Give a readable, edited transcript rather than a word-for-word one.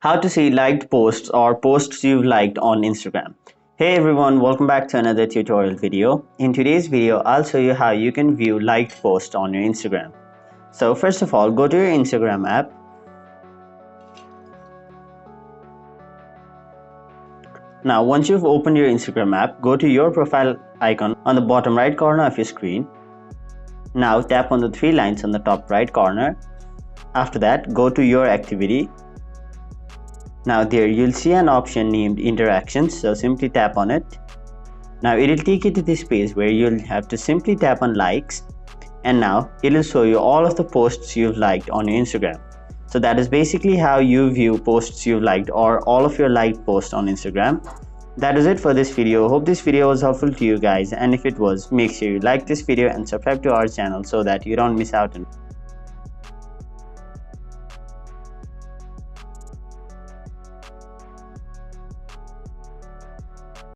How to see liked posts or posts you've liked on Instagram. Hey everyone, welcome back to another tutorial video. In today's video, I'll show you how you can view liked posts on your Instagram. So first of all, go to your Instagram app. Now once you've opened your Instagram app, go to your profile icon on the bottom right corner of your screen. Now tap on the three lines on the top right corner. After that, go to your activity. Now there you'll see an option named interactions, so simply tap on it. Now it'll take you to this page where you'll have to simply tap on likes, and now it'll show you all of the posts you've liked on your Instagram. So that is basically how you view posts you've liked or all of your liked posts on Instagram. That is it for this video. Hope this video was helpful to you guys, and if it was, make sure you like this video and subscribe to our channel so that you don't miss out on it.